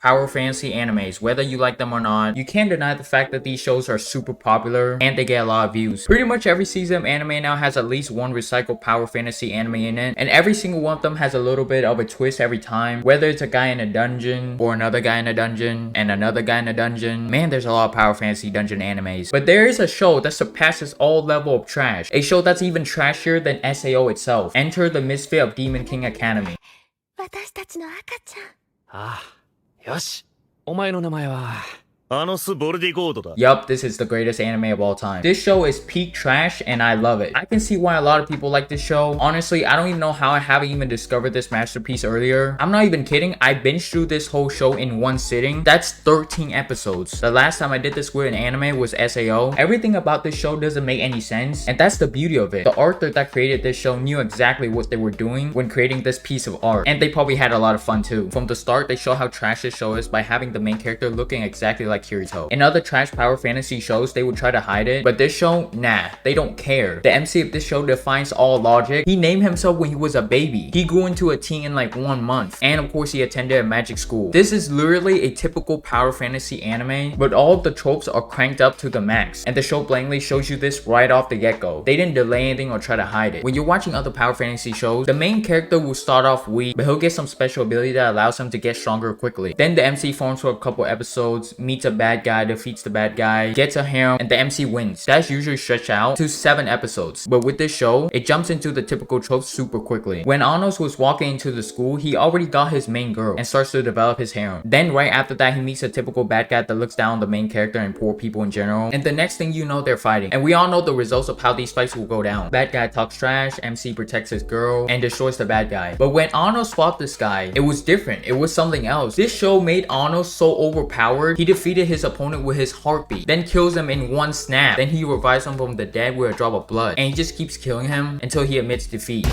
power fantasy animes, whether you like them or not. You can't deny the fact that these shows are super popular and they get a lot of views. Pretty much every season of anime now has at least one recycled power fantasy anime in it, and every single one of them has a little bit of a twist every time, whether it's a guy in a dungeon or another guy in a dungeon and another guy in a dungeon. Man, there's a lot of power fantasy dungeon animes. But there is a show that surpasses all level of trash, a show that's even trashier than SAO itself. Enter the Misfit of Demon King Academy. 私たちの赤ちゃん。ああ、よし。お前の名前は。Yup, this is the greatest anime of all time. This show is peak trash and I love it. I can see why a lot of people like this show. Honestly, I don't even know how I haven't even discovered this masterpiece earlier. I'm not even kidding. I binged through this whole show in one sitting. That's 13 episodes. The last time I did this with an anime was SAO. Everything about this show doesn't make any sense, and that's the beauty of it. The author that created this show knew exactly what they were doing when creating this piece of art, and they probably had a lot of fun too. From the start, they show how trash this show is by having the main character looking exactly like Kirito. In other trash power fantasy shows, they would try to hide it, but this show, nah, they don't care. The MC of this show defies all logic. He named himself when he was a baby. He grew into a teen in like 1 month, and of course he attended a magic school. This is literally a typical power fantasy anime, but all of the tropes are cranked up to the max, and the show blatantly shows you this right off the get-go. They didn't delay anything or try to hide it. When you're watching other power fantasy shows, the main character will start off weak, but he'll get some special ability that allows him to get stronger quickly. Then the MC forms for a couple episodes, meets a bad guy, defeats the bad guy, gets a harem, and the MC wins. That's usually stretched out to 7 episodes. But with this show, it jumps into the typical tropes super quickly. When Anos was walking into the school, he already got his main girl and starts to develop his harem. Then right after that, he meets a typical bad guy that looks down on the main character and poor people in general. And the next thing you know, they're fighting. And we all know the results of how these fights will go down. Bad guy talks trash, MC protects his girl, and destroys the bad guy. But when Anos fought this guy, it was different. It was something else. This show made Anos so overpowered, he defeated his opponent with his heartbeat, then kills him in one snap. Then he revives him from the dead with a drop of blood, and he just keeps killing him until he admits defeat.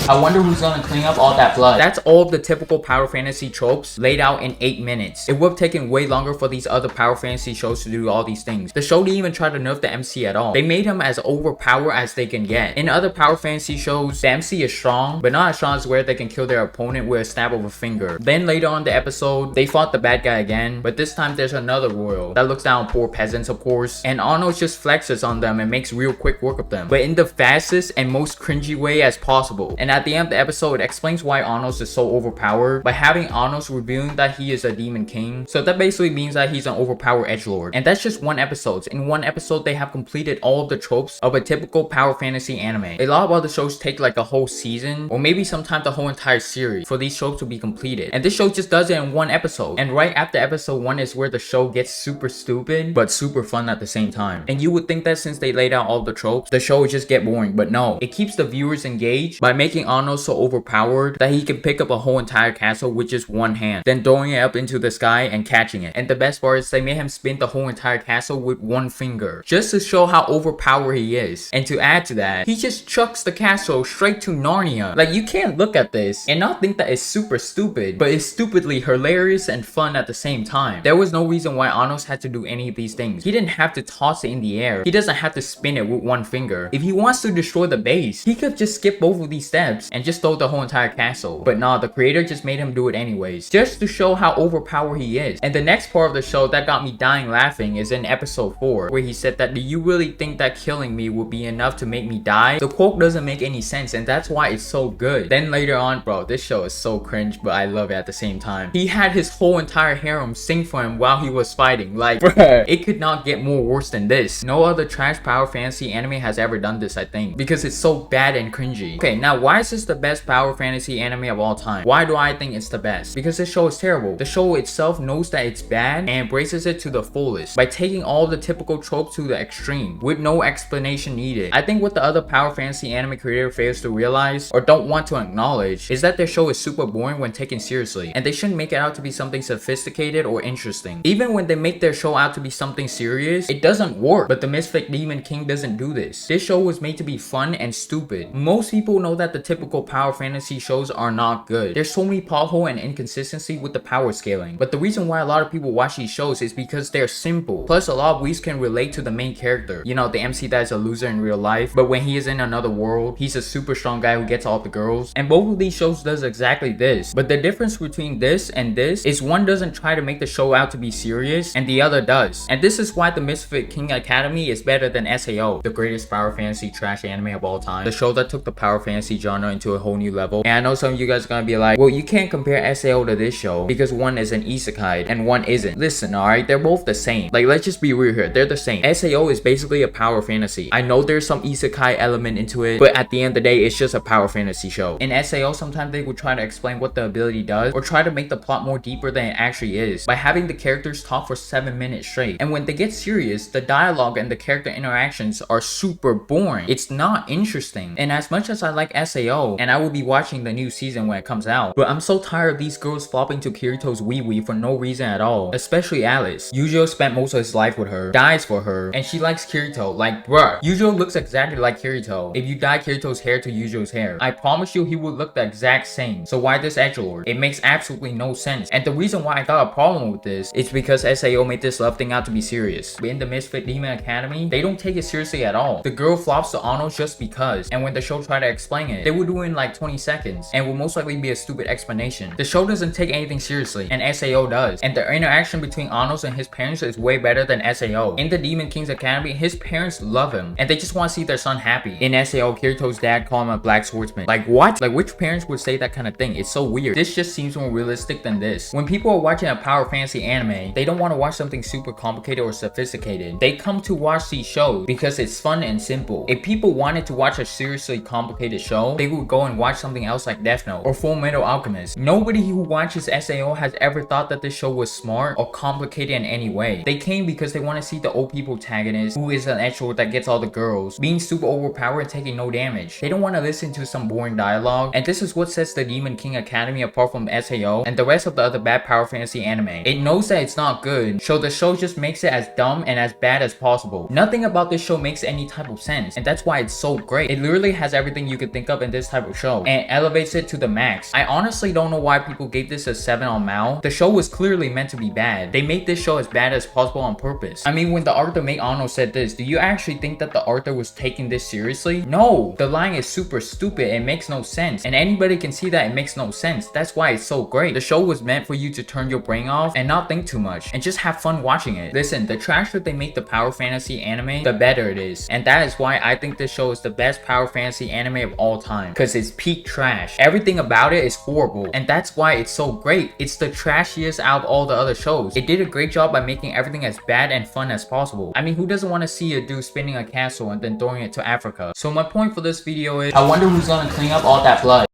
I wonder who's gonna clean up all that blood. That's all of the typical power fantasy tropes laid out in 8 minutes. It would have taken way longer for these other power fantasy shows to do all these things. The show didn't even try to nerf the MC at all. They made him as overpowered as they can get. In other power fantasy shows, the MC is strong, but not as strong as where they can kill their opponent with a snap of a finger. Then later on in the episode, they fought the bad guy again, but this time there's another royal that looks down on poor peasants, of course, and Arnold just flexes on them and makes real quick work of them, but in the fastest and most cringy way as possible. And at the end of the episode, it explains why Arnos is so overpowered by having Arnos revealing that he is a demon king. So that basically means that he's an overpowered edgelord. And that's just one episode. In one episode, they have completed all of the tropes of a typical power fantasy anime. A lot of other shows take like a whole season, or maybe sometimes the whole entire series for these tropes to be completed. And this show just does it in one episode. And right after episode 1 is where the show gets super stupid, but super fun at the same time. And you would think that since they laid out all the tropes, the show would just get boring, but no. It keeps the viewers engaged by making Arnos so overpowered that he can pick up a whole entire castle with just one hand, then throwing it up into the sky and catching it. And the best part is they made him spin the whole entire castle with one finger, just to show how overpowered he is. And to add to that, he just chucks the castle straight to Narnia. Like, you can't look at this and not think that it's super stupid, but it's stupidly hilarious and fun at the same time. There was no reason why Anos had to do any of these things. He didn't have to toss it in the air. He doesn't have to spin it with one finger. If he wants to destroy the base, he could just skip over these steps and just throw the whole entire castle. But nah, the creator just made him do it anyways, just to show how overpowered he is. And the next part of the show that got me dying laughing is in episode 4, where he said that, "Do you really think that killing me would be enough to make me die?" The quote doesn't make any sense, and that's why it's so good. Then later on, bro, this show is so cringe, but I love it at the same time. He had his whole entire harem sing for him while he was fighting. Like, bruh, it could not get more worse than this. No other trash power fantasy anime has ever done this, I think, because it's so bad and cringy. Okay, now why is this the best power fantasy anime of all time? Why do I think it's the best? Because this show is terrible. The show itself knows that it's bad and embraces it to the fullest by taking all the typical tropes to the extreme with no explanation needed. I think what the other power fantasy anime creator fails to realize or don't want to acknowledge is that their show is super boring when taken seriously, and they shouldn't make it out to be something sophisticated or interesting. Even when they make their show out to be something serious, it doesn't work. But the Misfit Demon King doesn't do this. This show was made to be fun and stupid. Most people know that the typical power fantasy shows are not good. There's so many pothole and inconsistency with the power scaling. But the reason why a lot of people watch these shows is because they're simple. Plus, a lot of weebs can relate to the main character. You know, the MC that's a loser in real life, but when he is in another world, he's a super strong guy who gets all the girls. And both of these shows does exactly this. But the difference between this and this is one doesn't try to make the show out to be serious, and the other does. And this is why the Misfit King Academy is better than SAO, the greatest power fantasy trash anime of all time. The show that took the power fantasy genre into a whole new level. And I know some of you guys are gonna be like, well, you can't compare SAO to this show because one is an isekai and one isn't. Listen, alright, they're both the same. Like, let's just be real here, they're the same. SAO is basically a power fantasy. I know there's some isekai element into it, but at the end of the day, it's just a power fantasy show. In SAO, sometimes they would try to explain what the ability does or try to make the plot more deeper than it actually is by having the characters talk for 7 minutes straight. And when they get serious, the dialogue and the character interactions are super boring. It's not interesting. And as much as I like SAO, and I will be watching the new season when it comes out, but I'm so tired of these girls flopping to Kirito's wee for no reason at all. Especially Alice. Yujo spent most of his life with her, dies for her, and she likes Kirito. Like, bruh, Yujo looks exactly like Kirito. If you dye Kirito's hair to Yujo's hair, I promise you he would look the exact same. So why this edgelord? It makes absolutely no sense. And the reason why I got a problem with this is because SAO made this love thing out to be serious. But in the Misfit Demon Academy, they don't take it seriously at all. The girl flops to Ano just because, and when the show tried to explain it, they would do it in like 20 seconds, and will most likely be a stupid explanation. The show doesn't take anything seriously, and SAO does. And the interaction between Anos and his parents is way better than SAO. In the Demon King's Academy, his parents love him, and they just want to see their son happy. In SAO, Kirito's dad called him a black swordsman. Like, what? Like, which parents would say that kind of thing? It's so weird. This just seems more realistic than this. When people are watching a power fantasy anime, they don't want to watch something super complicated or sophisticated. They come to watch these shows because it's fun and simple. If people wanted to watch a seriously complicated show, they would go and watch something else like Death Note or Full Metal Alchemist. Nobody who watches SAO has ever thought that this show was smart or complicated in any way. They came because they want to see the OP protagonist, who is an edgelord that gets all the girls, being super overpowered and taking no damage. They don't want to listen to some boring dialogue, and this is what sets the Demon King Academy apart from SAO and the rest of the other bad power fantasy anime. It knows that it's not good, so the show just makes it as dumb and as bad as possible. Nothing about this show makes any type of sense, and that's why it's so great. It literally has everything you could think of in this type of show, and elevates it to the max. I honestly don't know why people gave this a 7 on Mal. The show was clearly meant to be bad. They made this show as bad as possible on purpose. I mean, when the author made Ano said this, do you actually think that the author was taking this seriously? No! The line is super stupid, it makes no sense, and anybody can see that it makes no sense. That's why it's so great. The show was meant for you to turn your brain off and not think too much, and just have fun watching it. Listen, the trashier they make the power fantasy anime, the better it is, and that is why I think this show is the best power fantasy anime of all time, because it's peak trash. Everything about it is horrible, and that's why it's so great. It's the trashiest out of all the other shows. It did a great job by making everything as bad and fun as possible. I mean, who doesn't want to see a dude spinning a castle and then throwing it to Africa? So my point for this video is, I wonder who's gonna clean up all that blood.